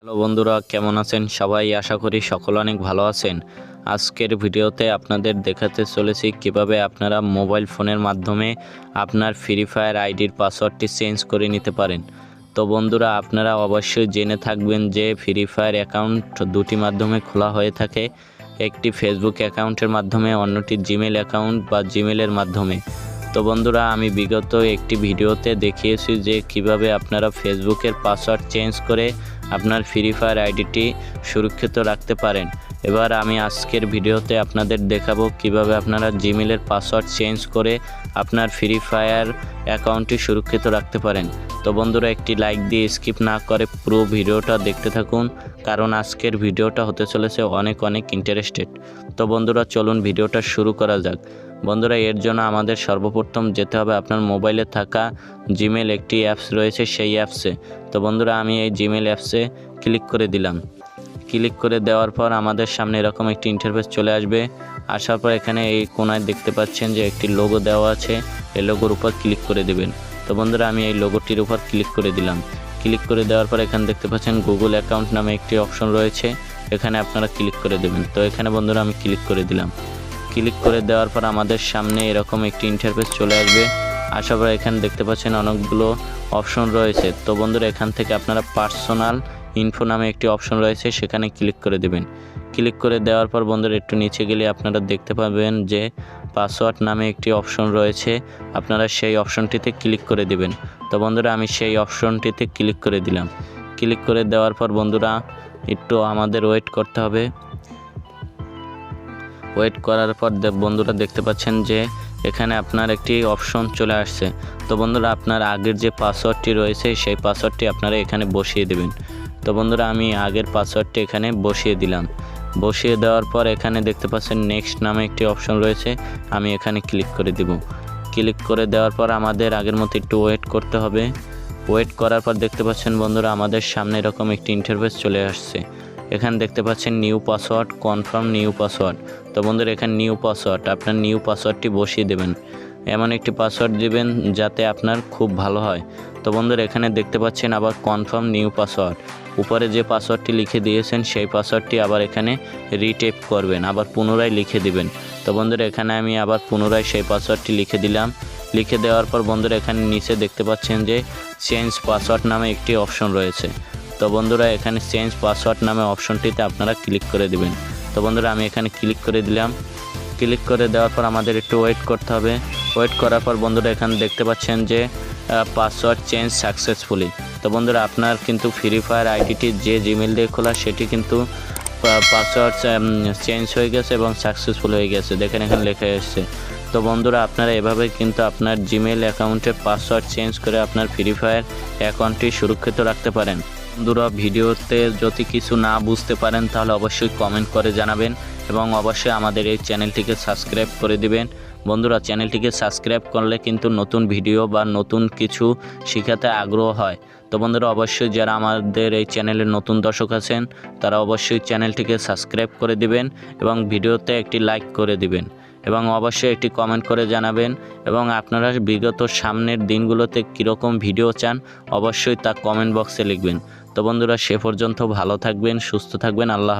Hello বন্ধুরা, কেমন আছেন সবাই? আশা করি সকলে অনেক ভালো আছেন। আজকের ভিডিওতে আপনাদের দেখাতে চলেছি কিভাবে আপনারা মোবাইল ফোনের মাধ্যমে আপনার ফ্রি ফায়ার আইডির পাসওয়ার্ডটি চেঞ্জ করে নিতে পারেন। তো বন্ধুরা, আপনারা অবশ্যই জেনে থাকবেন যে ফ্রি ফায়ার অ্যাকাউন্ট দুটি মাধ্যমে খোলা হয়ে থাকে, একটি ফেসবুক অ্যাকাউন্টের মাধ্যমে, অন্যটি জিমেল অ্যাকাউন্ট বা জিমেলের মাধ্যমে। তো বন্ধুরা, আমি বিগত একটি ভিডিওতে দেখিয়েছি যে কিভাবে আপনারা ফেসবুকের পাসওয়ার্ড চেঞ্জ করে আপনার ফ্রি ফায়ার আইডিটি সুরক্ষিত রাখতে পারেন। এবার আমি আজকের ভিডিওতে আপনাদের দেখাবো কিভাবে আপনারা জিমেলের পাসওয়ার্ড চেঞ্জ করে আপনার ফ্রি ফায়ার অ্যাকাউন্টটি সুরক্ষিত রাখতে পারেন। তো বন্ধুরা, একটি লাইক দিয়ে স্কিপ না করে পুরো ভিডিওটা দেখতে থাকুন, কারণ আজকের ভিডিওটা হতে চলেছে অনেক ইন্টারেস্টেড। তো বন্ধুরা, চলুন ভিডিওটা শুরু করা যাক। বন্ধুরা, এর জন্য আমাদের সর্বপ্রথম যেতে হবে আপনার মোবাইলে থাকা জিমেল একটি অ্যাপস রয়েছে, সেই অ্যাপসে। তো বন্ধুরা, আমি এই জিমেল অ্যাপসে ক্লিক করে দিলাম। ক্লিক করে দেওয়ার পর আমাদের সামনে এরকম একটি ইন্টারফেস চলে আসবে। আসার পর এখানে এই কোণায় দেখতে পাচ্ছেন যে একটি লোগো দেওয়া আছে, এই লোগোর উপর ক্লিক করে দেবেন। তো বন্ধুরা, আমি এই লোগোটির উপর ক্লিক করে দিলাম। ক্লিক করে দেওয়ার পর এখানে দেখতে পাচ্ছেন গুগল অ্যাকাউন্ট নামে একটি অপশন রয়েছে, এখানে আপনারা ক্লিক করে দেবেন। তো এখানে বন্ধুরা আমি ক্লিক করে দিলাম। ক্লিক করে দেওয়ার পর আমাদের সামনে এরকম একটি ইন্টারফেস চলে আসবে। আসার পর এখানে দেখতে পাচ্ছেন অনেকগুলো অপশন রয়েছে। তো বন্ধুরা, এখান থেকে আপনারা পার্সোনাল ইনফো নামে একটি অপশন রয়েছে, সেখানে ক্লিক করে দেবেন। ক্লিক করে দেওয়ার পর বন্ধুরা একটু নিচে গেলে আপনারা দেখতে পাবেন যে পাসওয়ার্ড নামে একটি অপশন রয়েছে, আপনারা সেই অপশনটিতে ক্লিক করে দেবেন। তো বন্ধুরা, আমি সেই অপশনটিতে ক্লিক করে দিলাম। ক্লিক করে দেওয়ার পর বন্ধুরা একটু আমাদের ওয়েট করতে হবে। ওয়েট করার পর বন্ধুরা দেখতে পাচ্ছেন যে এখানে আপনার একটি অপশন চলে আসছে। তো বন্ধুরা, আপনার আগের যে পাসওয়ার্ডটি রয়েছে সেই পাসওয়ার্ডটি আপনারা এখানে বসিয়ে দেবেন। তো বন্ধুরা, আমি আগের পাসওয়ার্ডটি এখানে বসিয়ে দিলাম। বসিয়ে দেওয়ার পর এখানে দেখতে পাচ্ছেন নেক্সট নামে একটি অপশন রয়েছে, আমি এখানে ক্লিক করে দেব। ক্লিক করে দেওয়ার পর আমাদের আগের মতো একটু ওয়েট করতে হবে। ওয়েট করার পর দেখতে পাচ্ছেন বন্ধুরা আমাদের সামনে এরকম একটি ইন্টারফেস চলে আসছে। এখানে দেখতে পাচ্ছেন new password, confirm new password. তো বন্ধুরা, এখানে নিউ পাসওয়ার্ড, আপনার নিউ পাসওয়ার্ডটি বসিয়ে দেবেন। এমন একটি পাসওয়ার্ড দিবেন যাতে আপনার খুব ভালো হয়। তো বন্ধুরা, এখানে দেখতে পাচ্ছেন আবার কনফার্ম নিউ পাসওয়ার্ড, উপরে যে পাসওয়ার্ডটি লিখে দিয়েছেন সেই পাসওয়ার্ডটি আবার এখানে রিটাইপ করবেন, আবার পুনরায় লিখে দিবেন। তো বন্ধুরা, এখানে আমি আবার পুনরায় সেই পাসওয়ার্ডটি লিখে দিলাম। লিখে দেওয়ার পর বন্ধুরা এখানে নিচে দেখতে পাচ্ছেন যে চেঞ্জ পাসওয়ার্ড নামে একটি অপশন রয়েছে। তো বন্ধুরা, এখানে চেঞ্জ পাসওয়ার্ড নামে অপশনটিতে আপনারা ক্লিক করে দিবেন। তো বন্ধুরা, আমি এখানে ক্লিক করে দিলাম। ক্লিক করে দেওয়ার পর আমাদের একটু ওয়েট করতে হবে। ওয়েট করার পর বন্ধুরা এখানে দেখতে পাচ্ছেন যে পাসওয়ার্ড চেঞ্জ সাকসেসফুলি। তো বন্ধুরা, আপনার কিন্তু ফ্রি ফায়ার আইডিটি যে জিমেল দিয়ে খোলা সেটি কিন্তু পাসওয়ার্ড চেঞ্জ হয়ে গেছে এবং সাকসেসফুল হয়ে গেছে, দেখেন এখানে লেখা এসেছে। তো বন্ধুরা, আপনারা এভাবে কিন্তু আপনার জিমেল অ্যাকাউন্টের পাসওয়ার্ড চেঞ্জ করে আপনার ফ্রি ফায়ার অ্যাকাউন্টটি সুরক্ষিত রাখতে পারেন। বন্ধুরা, ভিডিওতে যদি কিছু না বুঝতে পারেন তাহলে অবশ্যই কমেন্ট করে জানাবেন এবং অবশ্যই আমাদের এই চ্যানেলটিকে সাবস্ক্রাইব করে দিবেন। বন্ধুরা, চ্যানেলটিকে সাবস্ক্রাইব করলে কিন্তু নতুন ভিডিও বা নতুন কিছু শেখাতে আগ্রহ হয়। তো বন্ধুরা, অবশ্যই যারা আমাদের এই চ্যানেলের নতুন দর্শক আছেন তারা অবশ্যই চ্যানেলটিকে সাবস্ক্রাইব করে দিবেন এবং ভিডিওতে একটি লাইক করে দিবেন এবং অবশ্যই একটি কমেন্ট করে জানাবেন। এবং আপনারা বিগত সামনের দিনগুলোতে কীরকম ভিডিও চান অবশ্যই তা কমেন্ট বক্সে লিখবেন। তো বন্ধুরা, সে পর্যন্ত ভালো থাকবেন, সুস্থ থাকবেন। আল্লাহ হাফেজ।